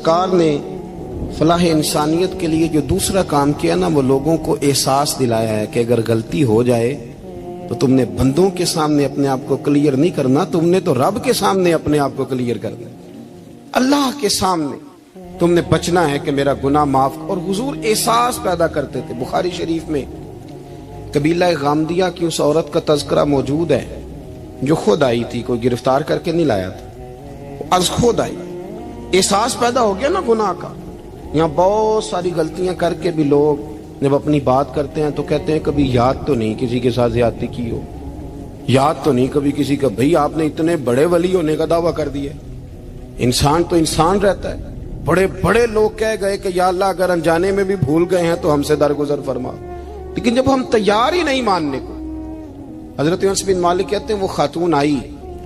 سرکار نے فلاح انسانیت کے لیے جو دوسرا کام کیا نا، وہ لوگوں کو احساس دلایا ہے کہ اگر غلطی ہو جائے تو تم نے بندوں کے سامنے اپنے آپ کو کلیئر نہیں کرنا، تم نے تو رب کے سامنے اپنے آپ کو کلیئر کرنا، اللہ کے سامنے تم نے بچنا ہے کہ میرا گناہ معاف۔ اور حضور احساس پیدا کرتے تھے۔ بخاری شریف میں قبیلہ غامدیہ کی اس عورت کا تذکرہ موجود ہے جو خود آئی تھی، کوئی گرفتار کر کے نہیں لایا تھا، از خود آئی۔ احساس پیدا ہو گیا نا گناہ کا۔ یہاں بہت ساری غلطیاں کر کے بھی لوگ جب اپنی بات کرتے ہیں تو کہتے ہیں کبھی یاد تو نہیں کسی کے ساتھ زیادتی کی ہو، یاد تو نہیں کبھی کسی کا، بھئی آپ نے اتنے بڑے ولی ہونے کا دعویٰ کر دیا۔ انسان تو انسان رہتا ہے۔ بڑے بڑے لوگ کہہ گئے کہ یا اللہ اگر انجانے میں بھی بھول گئے ہیں تو ہم سے درگزر فرما، لیکن جب ہم تیار ہی نہیں ماننے کو۔ حضرت انس بن مالک کہتے ہیں وہ خاتون آئی،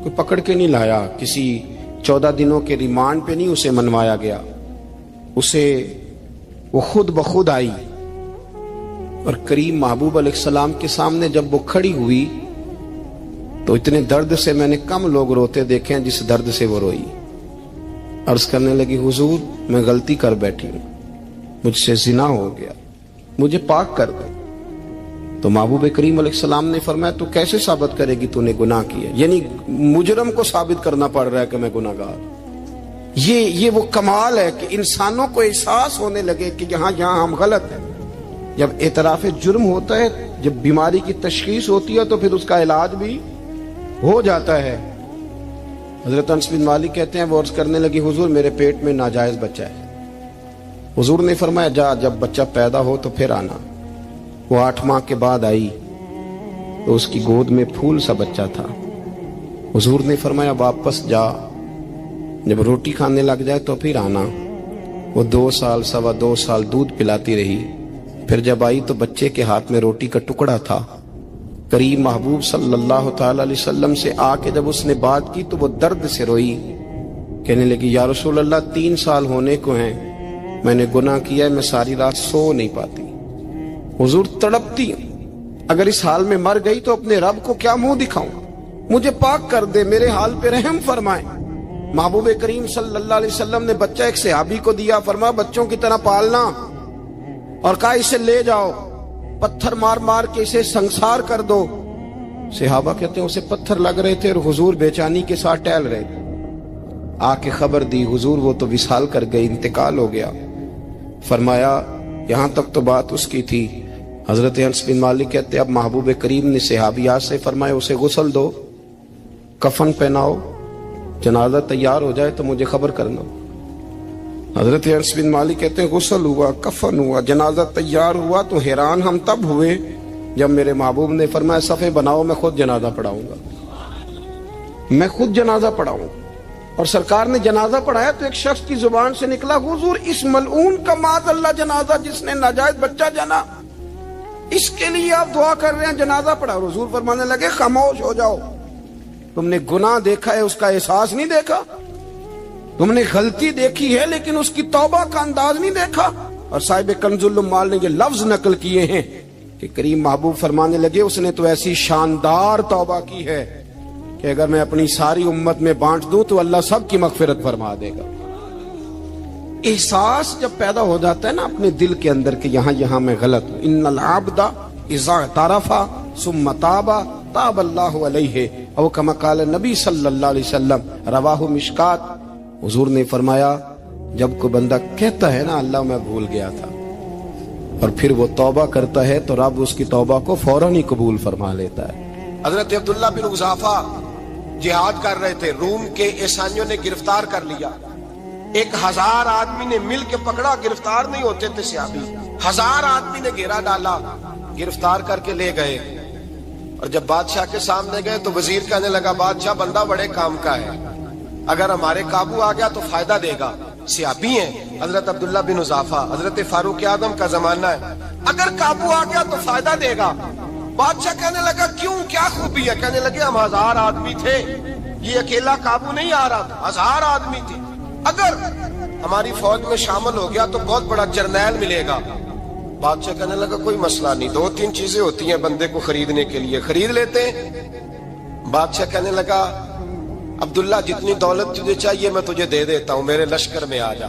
کوئی پکڑ کے نہیں لایا، کسی 14 دنوں کے ریمانڈ پہ نہیں اسے منوایا گیا، اسے وہ خود بخود آئی، اور کریم محبوب علیہ السلام کے سامنے جب وہ کھڑی ہوئی تو اتنے درد سے میں نے کم لوگ روتے دیکھے ہیں جس درد سے وہ روئی۔ عرض کرنے لگی حضور میں غلطی کر بیٹھی ہوں، مجھ سے زنا ہو گیا، مجھے پاک کر دے۔ تو محبوب کریم علیہ السلام نے فرمایا تو کیسے ثابت کرے گی تو نے گناہ کیا؟ یعنی مجرم کو ثابت کرنا پڑ رہا ہے کہ میں گناہ گار۔ یہ وہ کمال ہے کہ انسانوں کو احساس ہونے لگے کہ یہاں ہم غلط ہیں۔ جب اعتراف جرم ہوتا ہے، جب بیماری کی تشخیص ہوتی ہے تو پھر اس کا علاج بھی ہو جاتا ہے۔ حضرت انس بن مالک کہتے ہیں وہ عرض کرنے لگی حضور میرے پیٹ میں ناجائز بچہ ہے۔ حضور نے فرمایا جا جب بچہ پیدا ہو تو پھر آنا۔ وہ 8 ماہ کے بعد آئی تو اس کی گود میں پھول سا بچہ تھا۔ حضور نے فرمایا واپس جا، جب روٹی کھانے لگ جائے تو پھر آنا۔ وہ 2 سال 2.25 سال دودھ پلاتی رہی، پھر جب آئی تو بچے کے ہاتھ میں روٹی کا ٹکڑا تھا۔ کریم محبوب صلی اللہ تعالی علیہ وسلم سے آ کے جب اس نے بات کی تو وہ درد سے روئی، کہنے لگی یا رسول اللہ 3 سال ہونے کو ہیں، میں نے گناہ کیا ہے، میں ساری رات سو نہیں پاتی۔ حضور تڑپتی اگر اس حال میں مر گئی تو اپنے رب کو کیا منہ دکھاؤں، مجھے پاک کر دے، میرے حال پہ رحم فرمائے۔ محبوب کریم صلی اللہ علیہ وسلم نے بچہ ایک صحابی کو دیا، فرمایا بچوں کی طرح پالنا، اور کہا اسے لے جاؤ، پتھر مار مار کے اسے سنسار کر دو۔ صحابہ کہتے ہیں اسے پتھر لگ رہے تھے اور حضور بے چینی کے ساتھ ٹہل رہے تھے۔ آ کے خبر دی حضور وہ تو وصال کر گئی، انتقال ہو گیا۔ فرمایا یہاں تک تو بات اس کی تھی۔ حضرت انس بن مالک کہتے اب محبوب کریم نے صحابیات سے فرمایا اسے غسل دو، کفن پہناؤ، جنازہ تیار ہو جائے تو مجھے خبر کرنا۔ حضرت انس بن مالک کہتے ہیں غسل ہوا، کفن ہوا، جنازہ تیار ہوا تو حیران ہم تب ہوئے جب میرے محبوب نے فرمایا صفے بناؤ، میں خود جنازہ پڑھاؤں گا، میں خود جنازہ پڑھاؤں گا۔ اور سرکار نے جنازہ پڑھایا تو ایک شخص کی زبان سے نکلا حضور اس ملعون کا معاذ اللہ جنازہ جس نے ناجائز بچہ جنا، اس کے لیے آپ دعا کر رہے ہیں، جنازہ پڑھا۔ حضور فرمانے لگے خاموش ہو جاؤ، تم نے گناہ دیکھا ہے اس کا احساس نہیں دیکھا، تم نے غلطی دیکھی ہے لیکن اس کی توبہ کا انداز نہیں دیکھا۔ اور صاحب کنز العمال نے یہ لفظ نقل کیے ہیں کہ کریم محبوب فرمانے لگے اس نے تو ایسی شاندار توبہ کی ہے کہ اگر میں اپنی ساری امت میں بانٹ دوں تو اللہ سب کی مغفرت فرما دے گا۔ احساس جب پیدا ہو جاتا ہے نا اپنے دل کے اندر کہ یہاں میں غلط ہوں، ان العبد اذا اعترف ثم تاب تاب اللہ علیہ، او کما قال نبی صلی اللہ علیہ وسلم، رواہ مشکات۔ حضور نے فرمایا جب کوئی بندہ کہتا ہے نا اللہ میں بھول گیا تھا، اور پھر وہ توبہ کرتا ہے تو رب اس کی توبہ کو فوراً ہی قبول فرما لیتا ہے۔ حضرت عبداللہ بن حذافہ جہاد کر رہے تھے، روم کے عیسائیوں نے گرفتار کر لیا، 1000 آدمی نے مل کے پکڑا، گرفتار نہیں ہوتے تھے صحابی، 1000 آدمی نے گھیرا ڈالا، گرفتار کر کے لے گئے۔ اور جب بادشاہ کے سامنے گئے تو وزیر کہنے لگا بادشاہ بندہ بڑے کام کا ہے، اگر ہمارے قابو آ گیا تو فائدہ دے گا۔ صحابی ہیں حضرت عبداللہ بن حذافہ، حضرت فاروق اعظم کا زمانہ ہے، اگر قابو آ گیا تو فائدہ دے گا۔ بادشاہ کہنے لگا کیوں، کیا خوبی ہے؟ کہنے لگے ہم 1000 آدمی تھے، یہ اکیلا قابو نہیں آ رہا تھا، 1000 آدمی تھے، اگر ہماری فوج میں شامل ہو گیا تو بہت بڑا جرنیل ملے گا۔ بادشاہ کہنے لگا کوئی مسئلہ نہیں، 2-3 چیزیں ہوتی ہیں بندے کو خریدنے کے لیے، خرید لیتے ہیں۔ بادشاہ کہنے لگا عبداللہ جتنی دولت تجھے چاہیے میں تجھے دے دیتا ہوں، میرے لشکر میں آ جا۔